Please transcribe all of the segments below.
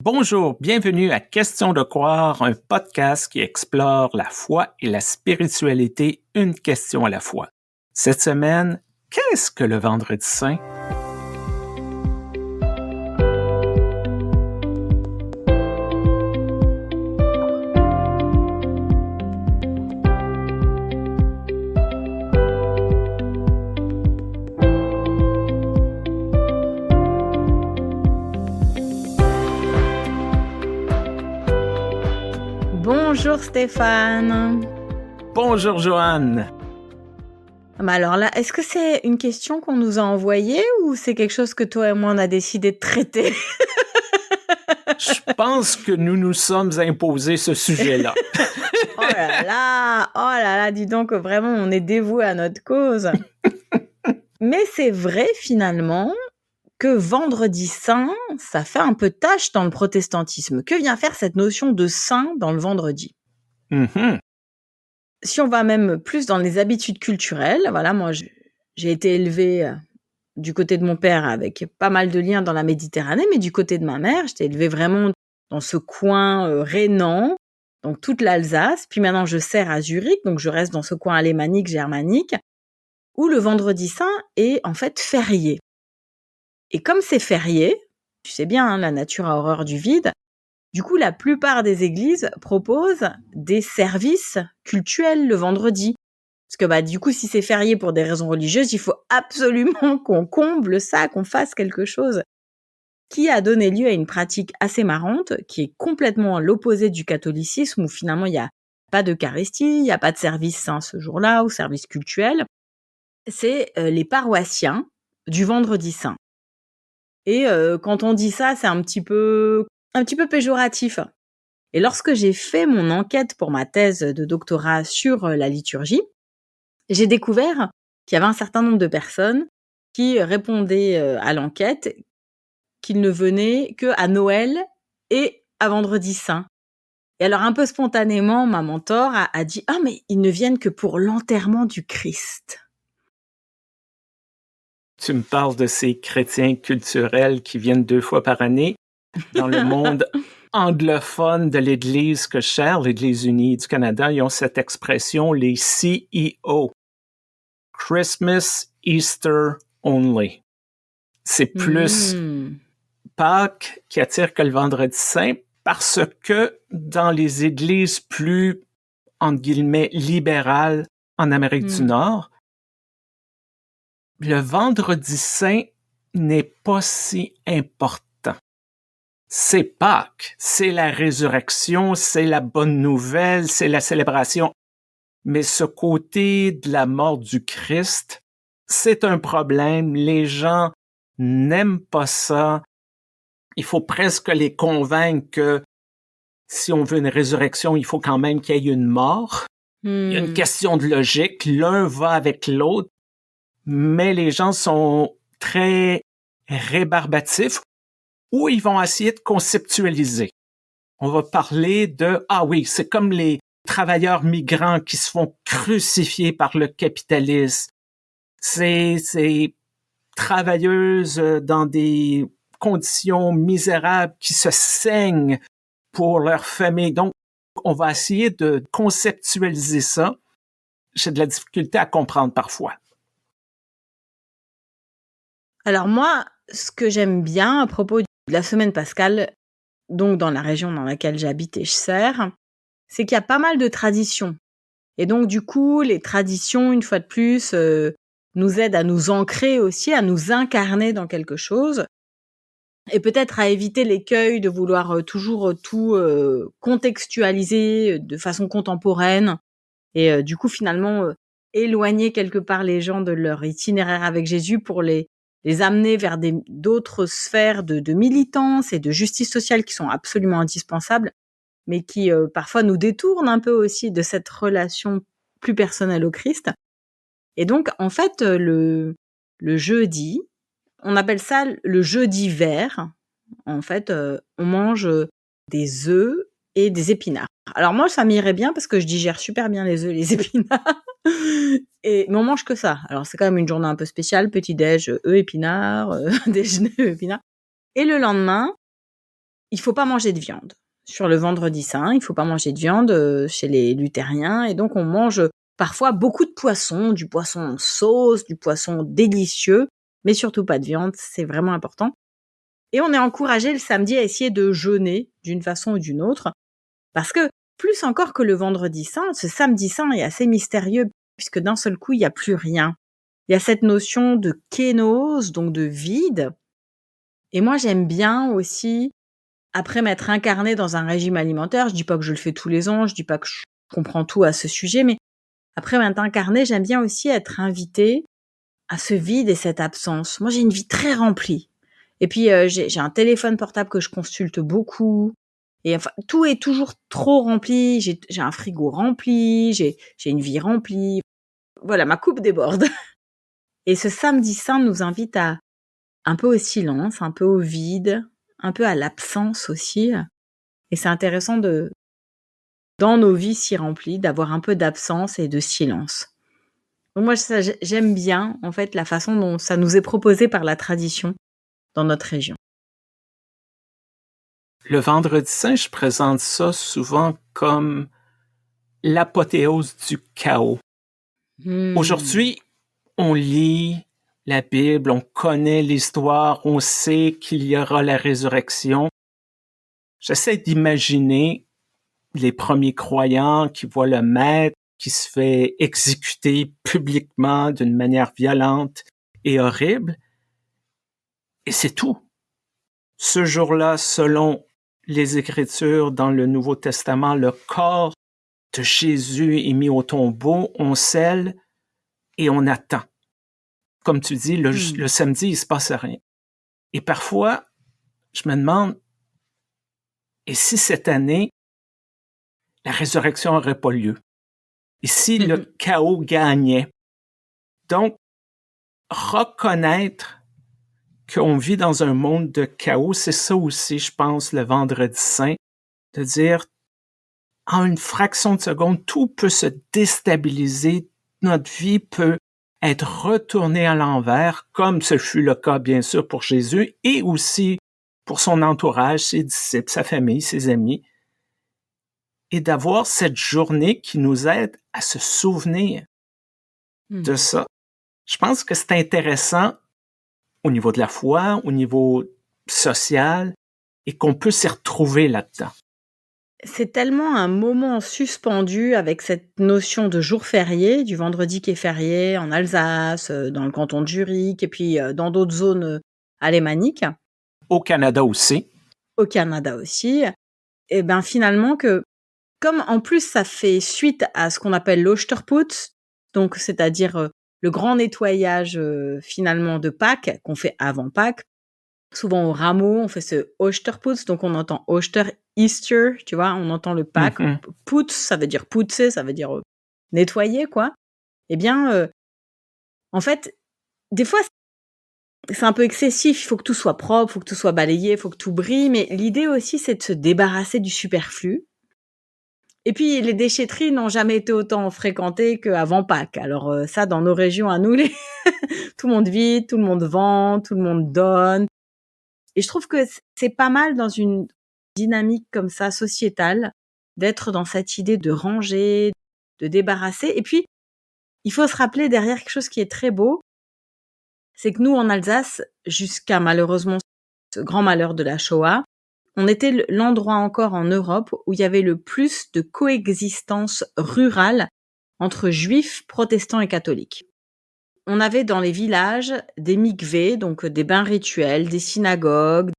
Bonjour, bienvenue à Question de croire, un podcast qui explore la foi et la spiritualité, une question à la fois. Cette semaine, qu'est-ce que le Vendredi Saint? Bonjour Stéphane. Bonjour Joanne. Alors là, est-ce que c'est une question qu'on nous a envoyée ou c'est quelque chose que toi et moi on a décidé de traiter? Je pense que nous nous sommes imposés ce sujet-là. Oh là là, dis donc, vraiment, on est dévoués à notre cause. Mais c'est vrai finalement que Vendredi Saint, ça fait un peu tâche dans le protestantisme. Que vient faire cette notion de saint dans le vendredi? Mhm. Si on va même plus dans les habitudes culturelles, voilà, moi j'ai été élevée du côté de mon père avec pas mal de liens dans la Méditerranée, mais du côté de ma mère, j'étais élevée vraiment dans ce coin rhénan, donc toute l'Alsace. Puis maintenant, je sers à Zurich, donc je reste dans ce coin alémanique, germanique, où le Vendredi Saint est en fait férié. Et comme c'est férié, tu sais bien, hein, la nature a horreur du vide, du coup, la plupart des églises proposent des services cultuels le vendredi. Parce que du coup, si c'est férié pour des raisons religieuses, il faut absolument qu'on comble ça, qu'on fasse quelque chose. Qui a donné lieu à une pratique assez marrante, qui est complètement à l'opposé du catholicisme, où finalement il n'y a pas d'Eucharistie, il n'y a pas de service saint ce jour-là, ou service cultuel. C'est les paroissiens du Vendredi Saint. Et quand on dit ça, c'est un petit peu péjoratif. Et lorsque j'ai fait mon enquête pour ma thèse de doctorat sur la liturgie, j'ai découvert qu'il y avait un certain nombre de personnes qui répondaient à l'enquête qu'ils ne venaient qu'à Noël et à Vendredi Saint. Et alors un peu spontanément, ma mentor a dit « Ah, mais ils ne viennent que pour l'enterrement du Christ ». Tu me parles de ces chrétiens culturels qui viennent 2 fois par année dans le monde anglophone de l'Église que je sers, l'Église unie du Canada. Ils ont cette expression, les CEO. Christmas, Easter only. C'est plus Pâques qui attire que le Vendredi Saint parce que dans les églises plus, entre guillemets, libérales en Amérique du Nord, le Vendredi Saint n'est pas si important. C'est Pâques, c'est la résurrection, c'est la bonne nouvelle, c'est la célébration. Mais ce côté de la mort du Christ, c'est un problème. Les gens n'aiment pas ça. Il faut presque les convaincre que si on veut une résurrection, il faut quand même qu'il y ait une mort. Il y a une question de logique. L'un va avec l'autre. Mais les gens sont très rébarbatifs ou ils vont essayer de conceptualiser. On va parler de, ah oui, c'est comme les travailleurs migrants qui se font crucifier par le capitalisme. Ces travailleuses dans des conditions misérables qui se saignent pour leur famille. Donc, on va essayer de conceptualiser ça. J'ai de la difficulté à comprendre parfois. Alors moi, ce que j'aime bien à propos de la semaine pascale, donc dans la région dans laquelle j'habite et je sers, c'est qu'il y a pas mal de traditions. Et donc du coup, les traditions, une fois de plus, nous aident à nous ancrer aussi, à nous incarner dans quelque chose. Et peut-être à éviter l'écueil de vouloir toujours tout contextualiser de façon contemporaine. Et du coup, finalement, éloigner quelque part les gens de leur itinéraire avec Jésus pour les amener vers d'autres sphères de militance et de justice sociale qui sont absolument indispensables, mais qui parfois nous détournent un peu aussi de cette relation plus personnelle au Christ. Et donc, en fait, le jeudi, on appelle ça le jeudi vert. En fait, on mange des œufs et des épinards. Alors moi, ça m'irait bien parce que je digère super bien les œufs et les épinards. Mais on mange que ça. Alors c'est quand même une journée un peu spéciale, petit-déj, œufs, épinards, déjeuner, œufs, épinards. Et le lendemain, il faut pas manger de viande. Sur le vendredi saint, il faut pas manger de viande chez les luthériens. Et donc, on mange parfois beaucoup de poissons, du poisson en sauce, du poisson délicieux, mais surtout pas de viande, c'est vraiment important. Et on est encouragé le samedi à essayer de jeûner d'une façon ou d'une autre, parce que plus encore que le vendredi saint, ce samedi saint est assez mystérieux, puisque d'un seul coup, il n'y a plus rien. Il y a cette notion de kénose, donc de vide. Et moi, j'aime bien aussi, après m'être incarnée dans un régime alimentaire, je dis pas que je le fais tous les ans, je dis pas que je comprends tout à ce sujet, mais après m'être incarnée, j'aime bien aussi être invitée à ce vide et cette absence. Moi, j'ai une vie très remplie. Et puis, j'ai un téléphone portable que je consulte beaucoup. Et enfin, tout est toujours trop rempli. J'ai un frigo rempli, j'ai une vie remplie. Voilà, ma coupe déborde. Et ce samedi saint nous invite à un peu au silence, un peu au vide, un peu à l'absence aussi. Et c'est intéressant dans nos vies si remplies, d'avoir un peu d'absence et de silence. Donc moi, j'aime bien, en fait, la façon dont ça nous est proposé par la tradition dans notre région. Le vendredi saint, je présente ça souvent comme l'apothéose du chaos. Aujourd'hui, on lit la Bible, on connaît l'histoire, on sait qu'il y aura la résurrection. J'essaie d'imaginer les premiers croyants qui voient le maître qui se fait exécuter publiquement d'une manière violente et horrible. Et c'est tout. Ce jour-là, selon les Écritures dans le Nouveau Testament, le corps de Jésus est mis au tombeau, on scelle et on attend. Comme tu dis, le samedi, il se passe rien. Et parfois, je me demande, et si cette année, la résurrection n'aurait pas lieu? Et si le chaos gagnait? Donc, reconnaître qu'on vit dans un monde de chaos, c'est ça aussi, je pense, le vendredi saint, de dire, en une fraction de seconde, tout peut se déstabiliser, notre vie peut être retournée à l'envers, comme ce fut le cas, bien sûr, pour Jésus, et aussi pour son entourage, ses disciples, sa famille, ses amis, et d'avoir cette journée qui nous aide à se souvenir de ça. Je pense que c'est intéressant au niveau de la foi, au niveau social, et qu'on peut s'y retrouver là-dedans. C'est tellement un moment suspendu avec cette notion de jour férié, du vendredi qui est férié en Alsace, dans le canton de Zurich, et puis dans d'autres zones alémaniques. Au Canada aussi. Au Canada aussi. Et bien finalement que, comme en plus ça fait suite à ce qu'on appelle l'Osterputz, donc c'est-à-dire le grand nettoyage finalement de Pâques, qu'on fait avant Pâques. Souvent au rameau, on fait ce Osterputz, donc on entend Oster, Easter, tu vois, on entend le Pâques. Putz, ça veut dire poutser, ça veut dire nettoyer, quoi. Eh bien, en fait, des fois, c'est un peu excessif, il faut que tout soit propre, il faut que tout soit balayé, il faut que tout brille, mais l'idée aussi, c'est de se débarrasser du superflu. Et puis, les déchetteries n'ont jamais été autant fréquentées qu'avant Pâques. Alors ça, dans nos régions à nous, tout le monde vide, tout le monde vend, tout le monde donne. Et je trouve que c'est pas mal dans une dynamique comme ça, sociétale, d'être dans cette idée de ranger, de débarrasser. Et puis, il faut se rappeler derrière quelque chose qui est très beau, c'est que nous, en Alsace, jusqu'à malheureusement ce grand malheur de la Shoah, on était l'endroit encore en Europe où il y avait le plus de coexistence rurale entre juifs, protestants et catholiques. On avait dans les villages des mikvés, donc des bains rituels, des synagogues,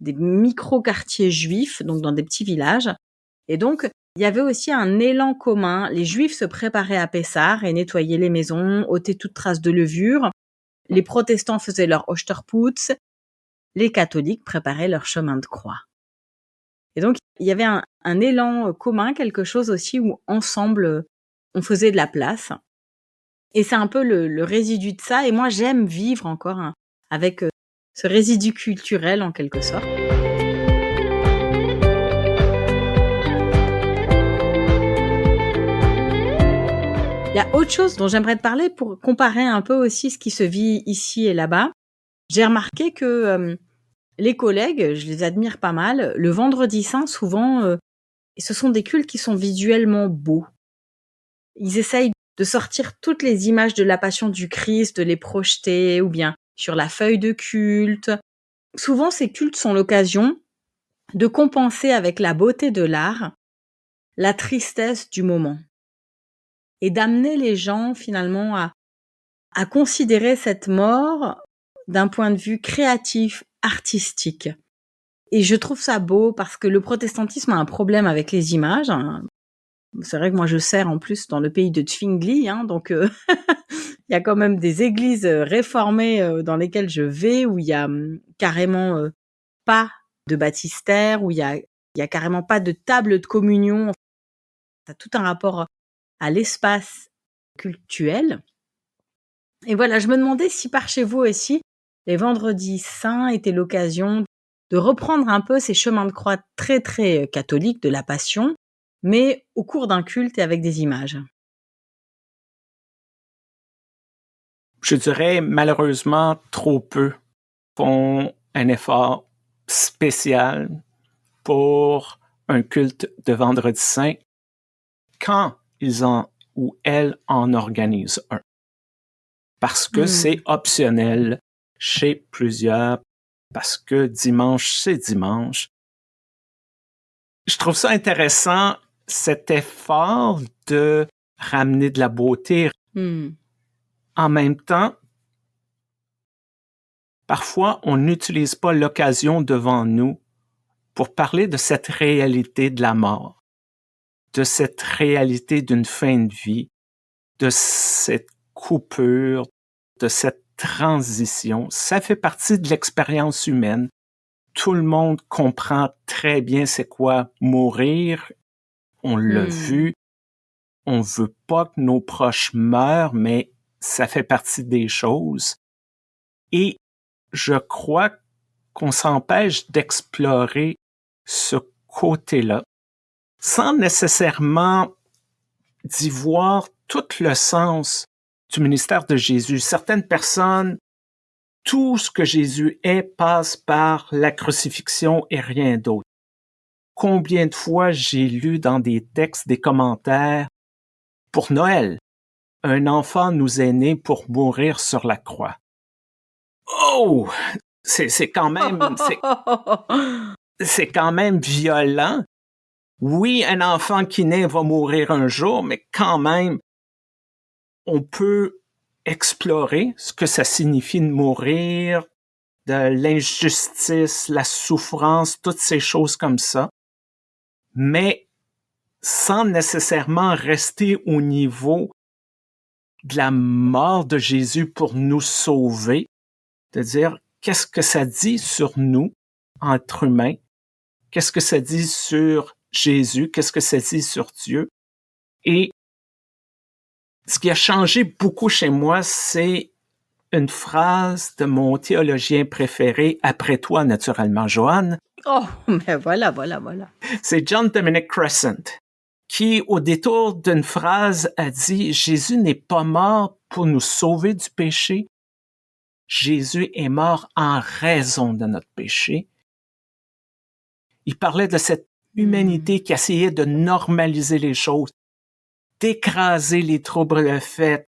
des micro-quartiers juifs, donc dans des petits villages. Et donc, il y avait aussi un élan commun. Les juifs se préparaient à Pessah et nettoyaient les maisons, ôtaient toute trace de levure. Les protestants faisaient leur Osterputz. Les catholiques préparaient leur chemin de croix. Et donc, il y avait un élan commun, quelque chose aussi où ensemble, on faisait de la place. Et c'est un peu le résidu de ça. Et moi, j'aime vivre encore avec ce résidu culturel en quelque sorte. Il y a autre chose dont j'aimerais te parler pour comparer un peu aussi ce qui se vit ici et là-bas. J'ai remarqué que Les collègues, je les admire pas mal. Le vendredi saint, souvent, ce sont des cultes qui sont visuellement beaux. Ils essayent de sortir toutes les images de la passion du Christ, de les projeter ou bien sur la feuille de culte. Souvent, ces cultes sont l'occasion de compenser avec la beauté de l'art la tristesse du moment et d'amener les gens finalement à considérer cette mort d'un point de vue créatif, artistique. Et je trouve ça beau parce que le protestantisme a un problème avec les images, hein. C'est vrai que moi je sers en plus dans le pays de Zwingli, hein, donc il y a quand même des églises réformées dans lesquelles je vais où il y a carrément pas de baptistère, où il y a carrément pas de table de communion. Ça a tout un rapport à l'espace cultuel. Et voilà, je me demandais si par chez vous aussi, les vendredis saints étaient l'occasion de reprendre un peu ces chemins de croix très, très catholiques de la Passion, mais au cours d'un culte et avec des images. Je dirais malheureusement trop peu font un effort spécial pour un culte de Vendredi Saint quand ils en ou elles en organisent un. Parce que c'est optionnel chez plusieurs, parce que dimanche, c'est dimanche. Je trouve ça intéressant, cet effort de ramener de la beauté. En même temps, parfois, on n'utilise pas l'occasion devant nous pour parler de cette réalité de la mort, de cette réalité d'une fin de vie, de cette coupure, de cette transition. Ça fait partie de l'expérience humaine. Tout le monde comprend très bien c'est quoi mourir. On l'a vu. On veut pas que nos proches meurent, mais ça fait partie des choses. Et je crois qu'on s'empêche d'explorer ce côté-là sans nécessairement d'y voir tout le sens du ministère de Jésus. Certaines personnes, tout ce que Jésus est passe par la crucifixion et rien d'autre. Combien de fois j'ai lu dans des textes, des commentaires, pour Noël, un enfant nous est né pour mourir sur la croix. Oh! C'est quand même violent. Oui, un enfant qui naît va mourir un jour, mais quand même, on peut explorer ce que ça signifie de mourir, de l'injustice, la souffrance, toutes ces choses comme ça, mais sans nécessairement rester au niveau de la mort de Jésus pour nous sauver, de dire qu'est-ce que ça dit sur nous, entre humains, qu'est-ce que ça dit sur Jésus, qu'est-ce que ça dit sur Dieu. Et ce qui a changé beaucoup chez moi, c'est une phrase de mon théologien préféré, après toi, naturellement, Joanne. Oh, mais voilà. C'est John Dominic Cressant, qui, au détour d'une phrase, a dit « Jésus n'est pas mort pour nous sauver du péché. Jésus est mort en raison de notre péché. » Il parlait de cette humanité qui essayait de normaliser les choses, d'écraser les troubles de fait,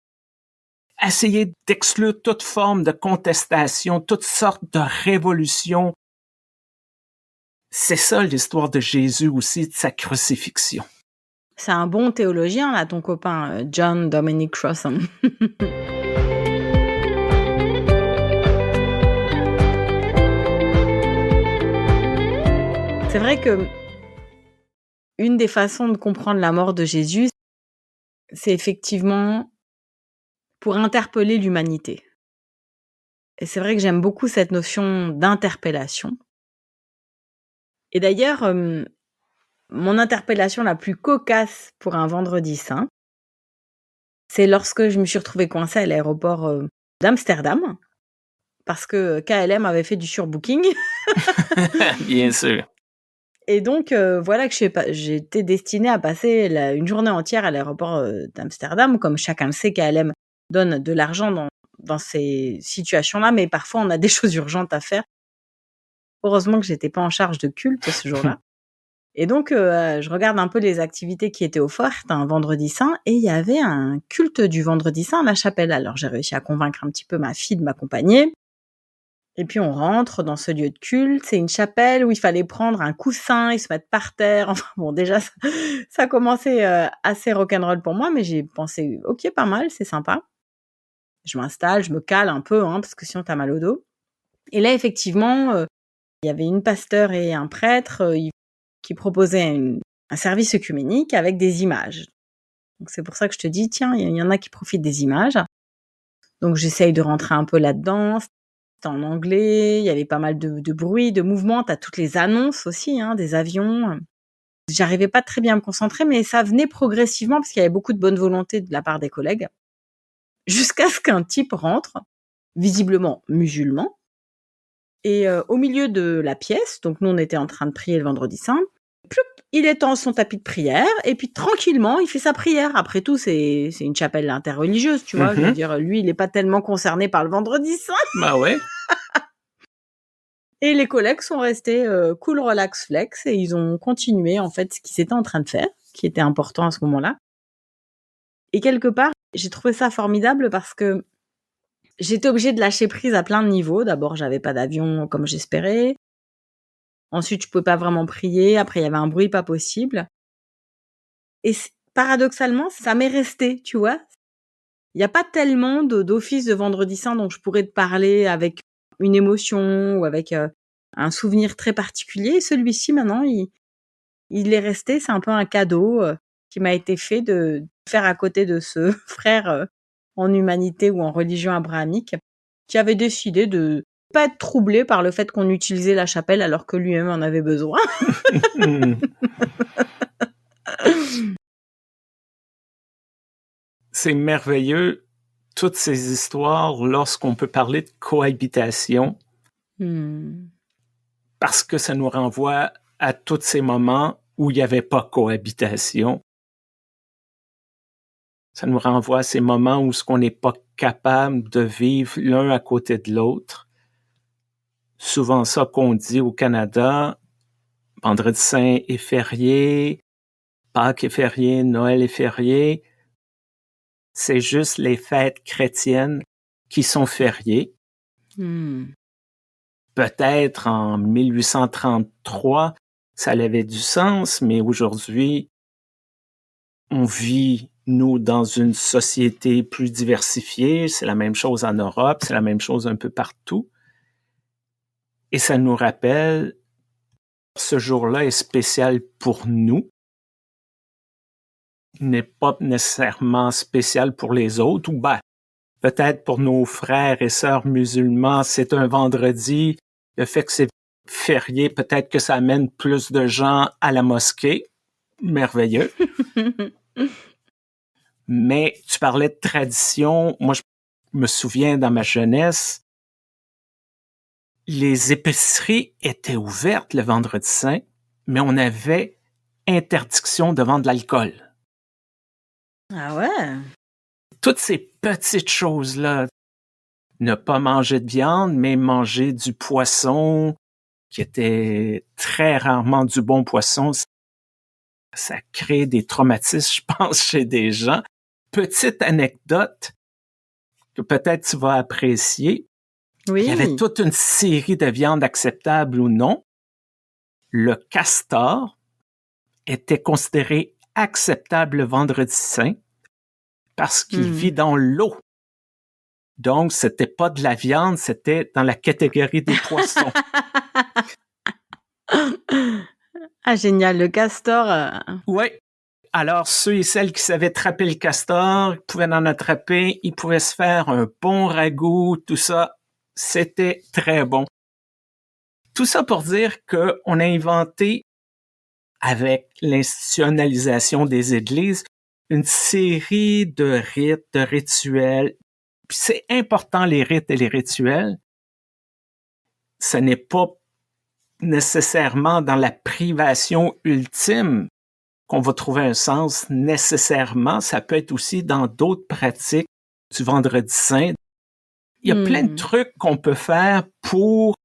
essayer d'exclure toute forme de contestation, toutes sortes de révolutions. C'est ça l'histoire de Jésus aussi, de sa crucifixion. C'est un bon théologien, là, ton copain, John Dominic Cressant. C'est vrai que une des façons de comprendre la mort de Jésus, c'est effectivement pour interpeller l'humanité. Et c'est vrai que j'aime beaucoup cette notion d'interpellation. Et d'ailleurs, mon interpellation la plus cocasse pour un vendredi saint, c'est lorsque je me suis retrouvée coincée à l'aéroport d'Amsterdam, parce que KLM avait fait du surbooking. Bien sûr. Et donc, voilà que j'étais destinée à passer une journée entière à l'aéroport d'Amsterdam. Comme chacun le sait, KLM donne de l'argent dans ces situations-là, mais parfois on a des choses urgentes à faire. Heureusement que j'étais pas en charge de culte ce jour-là. Et donc, je regarde un peu les activités qui étaient offertes un vendredi saint et il y avait un culte du vendredi saint à la chapelle. Alors j'ai réussi à convaincre un petit peu ma fille de m'accompagner et puis on rentre dans ce lieu de culte. C'est une chapelle où il fallait prendre un coussin et se mettre par terre. Enfin bon, déjà ça commençait, assez rock'n'roll pour moi, mais j'ai pensé: «OK, pas mal, c'est sympa». Je m'installe, je me cale un peu, parce que sinon tu as mal au dos. Et là effectivement, il y avait une pasteur et un prêtre, qui proposaient un service œcuménique avec des images. Donc c'est pour ça que je te dis: «Tiens, il y en a qui profitent des images». Donc j'essaye de rentrer un peu là-dedans. C'était en anglais, il y avait pas mal de bruit, de mouvement. Tu as toutes les annonces aussi, des avions. J'arrivais pas très bien à me concentrer, mais ça venait progressivement parce qu'il y avait beaucoup de bonne volonté de la part des collègues. Jusqu'à ce qu'un type rentre, visiblement musulman et au milieu de la pièce, donc nous on était en train de prier le vendredi saint, ploup, il étend son tapis de prière et puis tranquillement, il fait sa prière. Après tout, c'est une chapelle interreligieuse, tu vois? Je veux dire, lui, il est pas tellement concerné par le vendredi saint Bah ouais. et les collègues sont restés, cool, relax, flex et ils ont continué en fait ce qu'ils étaient en train de faire, qui était important à ce moment-là et quelque part, j'ai trouvé ça formidable parce que j'étais obligée de lâcher prise à plein de niveaux. D'abord, j'avais pas d'avion comme j'espérais. Ensuite, je pouvais pas vraiment prier. Après, il y avait un bruit pas possible. Et paradoxalement, ça m'est resté, tu vois? Il y a pas tellement d'offices de vendredi saint dont je pourrais te parler avec une émotion ou avec, un souvenir très particulier. Celui-ci maintenant, il est resté, c'est un peu un cadeau, qui m'a été fait de faire à côté de ce frère, en humanité ou en religion abrahamique, qui avait décidé de pas être troublé par le fait qu'on utilisait la chapelle alors que lui-même en avait besoin. C'est merveilleux, toutes ces histoires lorsqu'on peut parler de cohabitation, Mmh. parce que ça nous renvoie à tous ces moments où il n'y avait pas cohabitation. Ça nous renvoie à ces moments où ce qu'on n'est pas capable de vivre l'un à côté de l'autre. Souvent ça qu'on dit au Canada, Vendredi saint est férié, Pâques est férié, Noël est férié. C'est juste les fêtes chrétiennes qui sont fériées. Mmh. Peut-être en 1833, ça avait du sens, mais aujourd'hui, on vit, nous, dans une société plus diversifiée. C'est la même chose en Europe, c'est la même chose un peu partout. Et ça nous rappelle, ce jour-là est spécial pour nous, n'est pas nécessairement spécial pour les autres, ou peut-être pour nos frères et sœurs musulmans, c'est un vendredi, le fait que c'est férié, peut-être que ça amène plus de gens à la mosquée. Merveilleux. Mais tu parlais de tradition. Moi, je me souviens dans ma jeunesse, les épiceries étaient ouvertes le vendredi saint, mais on avait interdiction de vendre de l'alcool. Ah ouais? Toutes ces petites choses-là, ne pas manger de viande, mais manger du poisson, qui était très rarement du bon poisson, ça crée des traumatismes, je pense, chez des gens. Petite anecdote que peut-être tu vas apprécier. Il y avait Oui. toute une série de viandes acceptables ou non. Le castor était considéré acceptable le vendredi saint parce qu'il vit dans l'eau. Donc, c'était pas de la viande, c'était dans la catégorie des poissons. Ah génial, le castor, Oui. Alors, ceux et celles qui savaient attraper le castor, ils pouvaient en attraper, ils pouvaient se faire un bon ragoût, tout ça. C'était très bon. Tout ça pour dire qu'on a inventé, avec l'institutionnalisation des églises, une série de rites, de rituels. Puis c'est important, les rites et les rituels. Ce n'est pas nécessairement dans la privation ultime qu'on va trouver un sens nécessairement. Ça peut être aussi dans d'autres pratiques du vendredi saint. Il y a plein de trucs qu'on peut faire pour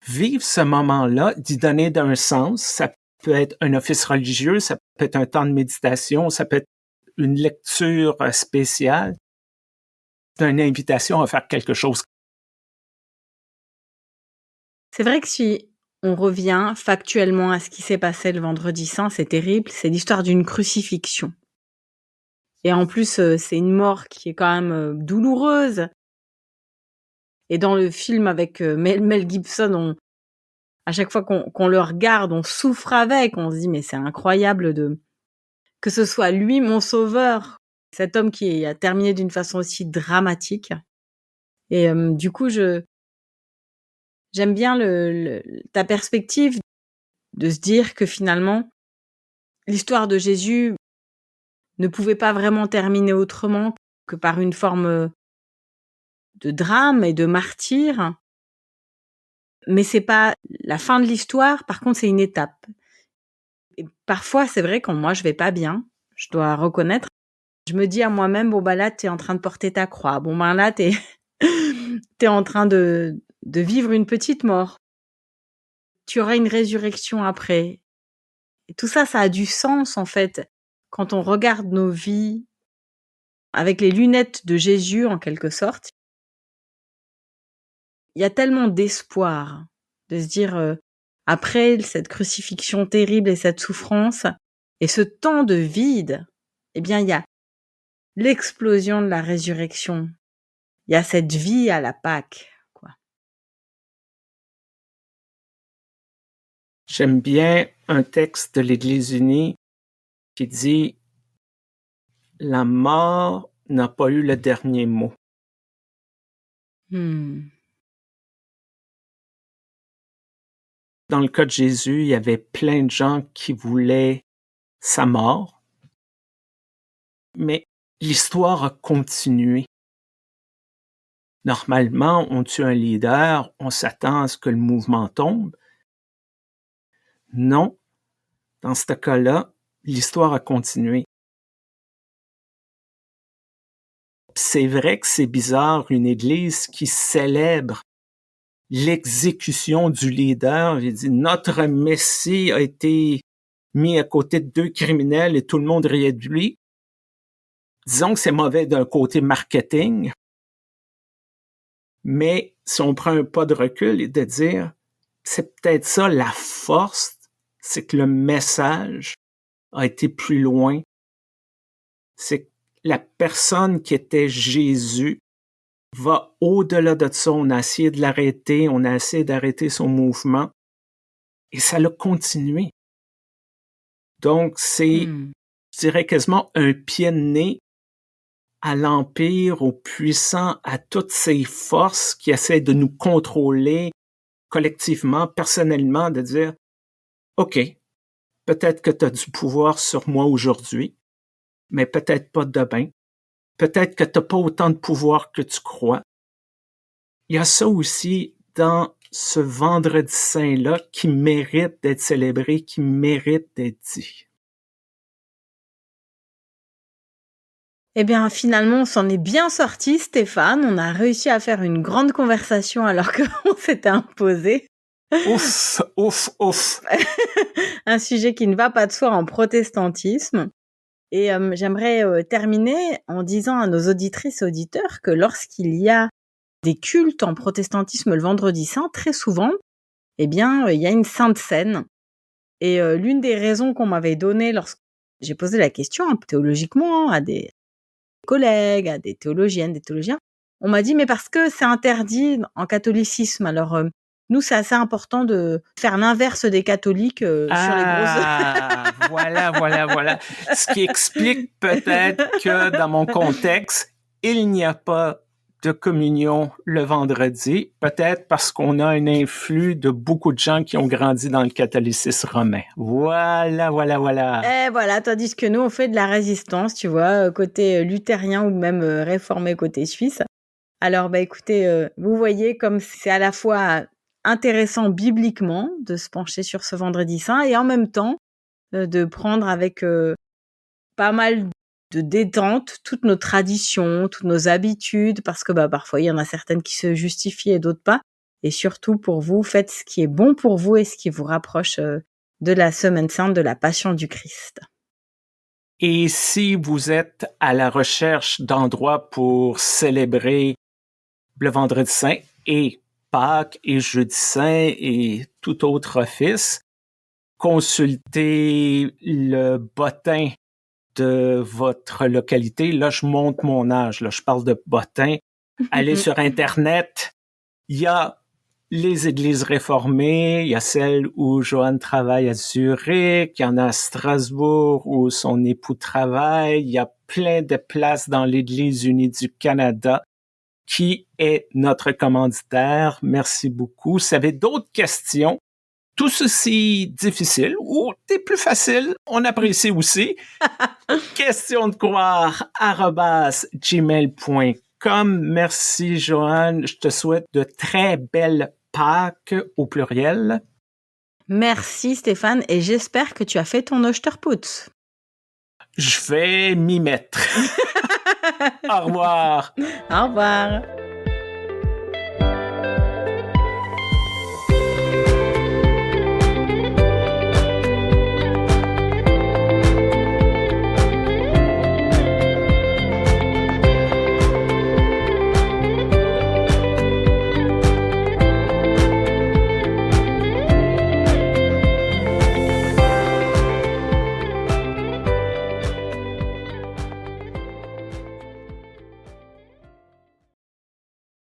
vivre ce moment-là, d'y donner d'un sens. Ça peut être un office religieux, ça peut être un temps de méditation, ça peut être une lecture spéciale, une invitation à faire quelque chose. C'est vrai que si on revient factuellement à ce qui s'est passé le vendredi saint, c'est terrible, c'est l'histoire d'une crucifixion. Et en plus, c'est une mort qui est quand même, douloureuse. Et dans le film avec, Mel Gibson, à chaque fois qu'on le regarde, on souffre avec. On se dit: «Mais c'est incroyable que ce soit lui mon sauveur». Cet homme qui a terminé d'une façon aussi dramatique. Et du coup, j'aime bien ta perspective de se dire que finalement, l'histoire de Jésus ne pouvait pas vraiment terminer autrement que par une forme, de drame et de martyre. Mais c'est pas la fin de l'histoire, par contre, c'est une étape. Et parfois, c'est vrai, quand moi je vais pas bien, je dois reconnaître, je me dis à moi-même: «Bon, bah, là, tu es en train de porter ta croix. Bon, ben, là, tu es tu es en train de vivre une petite mort. Tu auras une résurrection après». Et tout ça, ça a du sens, en fait, quand on regarde nos vies avec les lunettes de Jésus, en quelque sorte. Il y a tellement d'espoir de se dire, après cette crucifixion terrible et cette souffrance et ce temps de vide, eh bien, il y a l'explosion de la résurrection. Il y a cette vie à la Pâques, quoi. J'aime bien un texte de l'Église unie qui dit « La mort n'a pas eu le dernier mot ». Mmh. Dans le cas de Jésus, il y avait plein de gens qui voulaient sa mort, mais l'histoire a continué. Normalement, on tue un leader, on s'attend à ce que le mouvement tombe. Non, dans ce cas-là, l'histoire a continué. C'est vrai que c'est bizarre, une église qui célèbre l'exécution du leader. Il dit, notre Messie a été mis à côté de 2 criminels et tout le monde riait de lui. Disons que c'est mauvais d'un côté marketing, mais si on prend un pas de recul et de dire, c'est peut-être ça la force, c'est que le message a été plus loin. C'est que la personne qui était Jésus va au-delà de ça. On a essayé de l'arrêter, on a essayé d'arrêter son mouvement et ça l'a continué. Donc, c'est, Mmh. je dirais quasiment un pied de nez à l'Empire, aux puissants, à toutes ces forces qui essaient de nous contrôler collectivement, personnellement, de dire, OK, peut-être que tu as du pouvoir sur moi aujourd'hui, mais peut-être pas demain. Peut-être que tu n'as pas autant de pouvoir que tu crois. Il y a ça aussi dans ce vendredi saint-là qui mérite d'être célébré, qui mérite d'être dit. Eh bien, finalement, on s'en est bien sortis, Stéphane. On a réussi à faire une grande conversation alors qu'on s'était imposé. Ouf, ouf, ouf. Un sujet qui ne va pas de soi en protestantisme. Et j'aimerais, terminer en disant à nos auditrices et auditeurs que lorsqu'il y a des cultes en protestantisme le vendredi saint, très souvent, eh bien, il y a une sainte seine. Et l'une des raisons qu'on m'avait données lorsque j'ai posé la question, un peu théologiquement, à des collègues, à des théologiennes, des théologiens, on m'a dit: «Mais parce que c'est interdit en catholicisme». Alors, nous, c'est assez important de faire l'inverse des catholiques, sur les grosses. Ah, voilà, voilà, voilà. Ce qui explique peut-être que dans mon contexte, il n'y a pas de communion le vendredi, peut-être parce qu'on a un influx de beaucoup de gens qui ont grandi dans le catholicisme romain. Voilà, voilà, voilà. Et voilà, tandis que nous, on fait de la résistance, tu vois, côté, luthérien ou même, réformé côté suisse. Alors, bah, écoutez, vous voyez comme c'est à la fois intéressant bibliquement de se pencher sur ce vendredi saint et en même temps, de prendre avec, pas mal de détente toutes nos traditions, toutes nos habitudes parce que, bah, parfois il y en a certaines qui se justifient et d'autres pas. Et surtout pour vous, faites ce qui est bon pour vous et ce qui vous rapproche de la Semaine Sainte, de la Passion du Christ. Et si vous êtes à la recherche d'endroits pour célébrer le Vendredi Saint et Pâques et Jeudi Saint et tout autre office, consultez le bottin de votre localité. Là, je monte mon âge. Là, je parle de bottin. Allez sur Internet. Il y a les églises réformées. Il y a celle où Joanne travaille à Zurich. Il y en a à Strasbourg où son époux travaille. Il y a plein de places dans l'Église unie du Canada qui est notre commanditaire. Merci beaucoup. Si vous avez d'autres questions, tout ceci difficile ou des plus faciles, on apprécie aussi. questiondecroire@gmail.com. Merci, Joanne. Je te souhaite de très belles Pâques au pluriel. Merci Stéphane et j'espère que tu as fait ton Osterputz. Je vais m'y mettre. Au revoir. Au revoir.